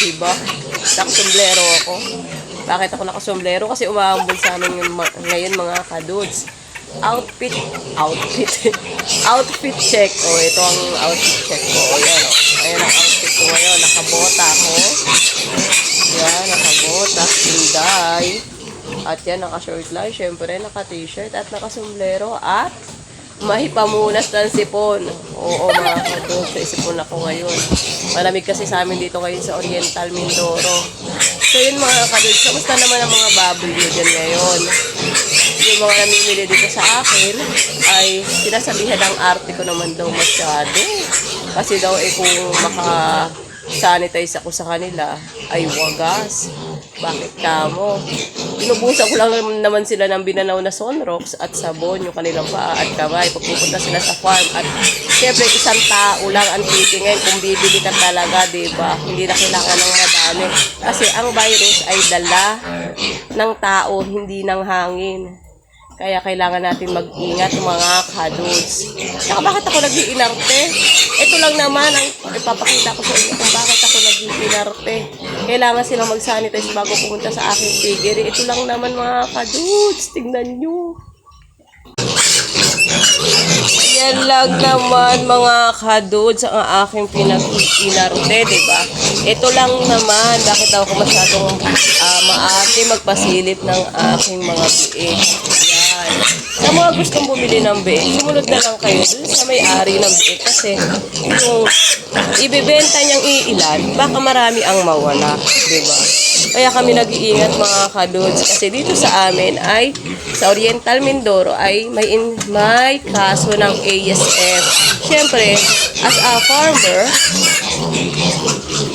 diba? Nakasomblero ako. Bakit ako nakasomblero? Kasi umahambol sa amin ngayon mga kadudes. Outfit check. O, ito ang outfit check ko. O, yan o. Ayan ang outfit ko ngayon. Nakabota ako. Yan, nakabota. Tinday. At yan, naka-short lang. Siyempre, naka-t-shirt at naka-sombrero. At mahipamunas ng sipon. Oo, mga kadudes. Sa sipon ako ngayon. Malamig kasi sa amin dito ngayon sa Oriental Mindoro. So, yun mga kadudes. Kamusta naman ang mga baboy nyo dyan ngayon? Yung mga namimili dito sa akin ay sinasabihan ng arte ko naman daw masyado. Kasi daw kung maka-sanitize ako sa kanila ay wagas. Bakit kamo? Inubusan ko lang naman sila ng binanaw na Sunrox at sabon yung kanilang paa at kamay. Pagpupunta sila sa farm at syempre isang tao lang ang titingin kung bibili ka talaga, diba? Hindi na kailangan ng madami. Kasi ang virus ay dala ng tao, hindi ng hangin. Kaya kailangan natin mag-ingat mga kadudes. Saka bakit ako nag-iinarte? Ito lang naman ang ipapakita ko sa inyo kung bakit ako nag-iinarte. Kailangan silang mag-sanitize bago pumunta sa aking piggery. Ito lang naman mga kadudes. Tingnan nyo. Yan lang naman mga kadudes ang aking pinag-inarte, diba? Ito lang naman. Bakit ako masyadong maarte magpasilip ng aking mga biig. Sa mga gustong bumili ng biik, sumunod na lang kayo dun sa may-ari ng biik kasi yung ibibenta niyang iilan, baka marami ang mawala, diba? Kaya kami nag-iingat mga kadudes kasi dito sa amin ay sa Oriental Mindoro ay may kaso ng ASF. Siyempre, as a farmer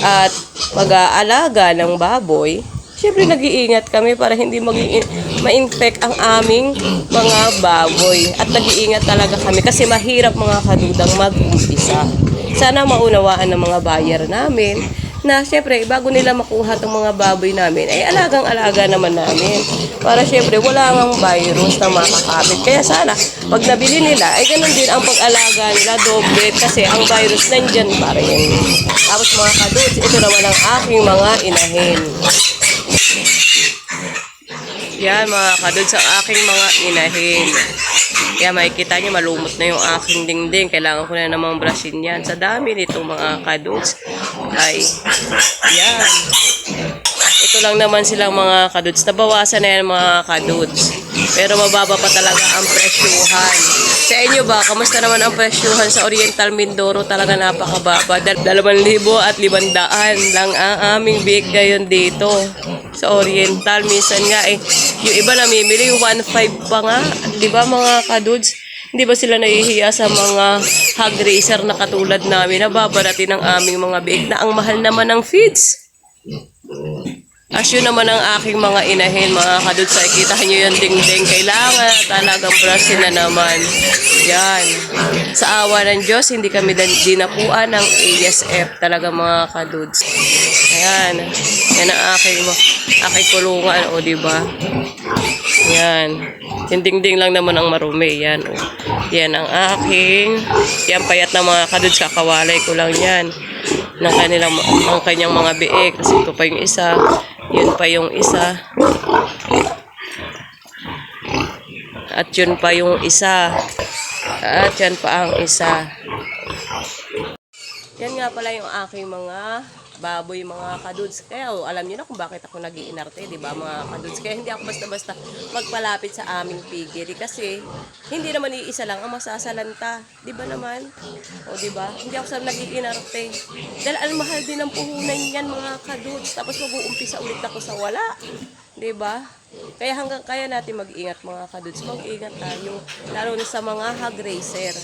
at mag-aalaga ng baboy, siyempre nag-iingat kami para hindi ma-infect ang aming mga baboy. At nag-iingat talaga kami kasi mahirap mga kadudang mag-umpisa. Sana maunawaan ng mga buyer namin na siyempre bago nila makuha itong mga baboy namin ay alagang-alaga naman namin. Para siyempre wala ngang virus na makakapit. Kaya sana pag nabili nila ay ganun din ang pag-alaga nila, doble kasi ang virus nandyan pa rin. Tapos mga kadudes, ito naman ang aking mga inahin. Yan mga kadudes ang aking mga inahin. Kaya makikita nyo malumot na yung aking dingding. Kailangan ko na namang brasin yan. Sa dami nitong mga kadudes ay yan. Ito lang naman silang mga kadudes. Nabawasan na yan mga kadudes. Pero mababa pa talaga ang presyuhan. Sa inyo ba, kamusta naman ang presyuhan sa Oriental Mindoro? Talaga napakababa. 2,500 lang ang aming big ngayon dito sa Oriental. Minsan nga yung iba namimili 1.5 pa nga. Diba mga kadudes? Hindi ba sila nahihiya sa mga hog racer na katulad namin na babaratin ng aming mga big na ang mahal naman ng feeds? As yun naman ang aking mga inahin, mga kadudes, ay kita nyo yung dingding. Kailangan talagang brush na naman. Yan. Sa awa ng Diyos, hindi kami dinapuan ng ASF talaga mga kadudes. Ayan. Yan ang aking kulungan, o diba? Yan. Yung dingding lang naman ang marumi. Yan, o. Yan ang aking. Yan payat na mga kadudes, kakawalay ko lang yan. Ng kanyang mga biik. Kasi ito pa yung isa. Yun pa yung isa. At yun pa yung isa. At yan pa ang isa. Yan nga pala yung aking mga baboy, mga kadudes. Kaya alam niyo na kung bakit ako nag-iinarte, di ba mga kadudes? Kaya hindi ako basta-basta magpalapit sa aming piggery kasi hindi naman iisa lang ang masasalanta, di ba naman? O di ba? Hindi ako sa nag-iinarte. Dahil ang mahal din ang puhunan niyan mga kadudes. Tapos mag-uumpisa ulit ako sa wala. Di ba? Kaya hanggang kaya natin mag-ingat mga kadudes. Mag-ingat tayo. Lalo na sa mga hog racer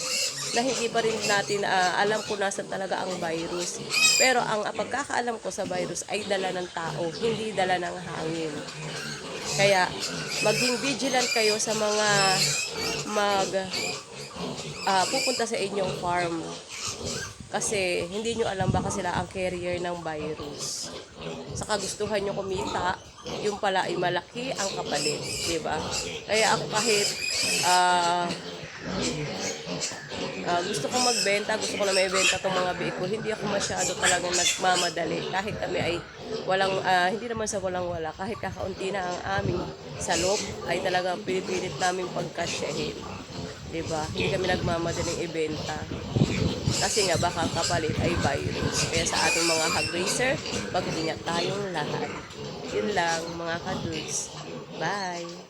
na hindi pa rin natin alam kung nasan talaga ang virus. Pero ang pagkakaalam ko sa virus ay dala ng tao, hindi dala ng hangin. Kaya maging vigilant kayo sa mga pupunta sa inyong farm. Kasi hindi nyo alam baka sila ang carrier ng virus. Sa kagustuhan nyo kumita, yung pala ay malaki ang kapalit, di ba? Kaya ako kahit Gusto kong magbenta, gusto ko na may benta itong mga biik ko. Hindi ako masyado talagang nagmamadali. Kahit kami ay hindi naman sa walang-wala. Kahit kakaunti na ang aming salop, ay talagang pinipilit namin pagkasyahin. Diba? Hindi kami nagmamadaling ibenta. Kasi nga baka kapalit ay virus. Kaya sa ating mga hog racer, mag-ingat tayong lahat. Yun lang mga kadudes. Bye!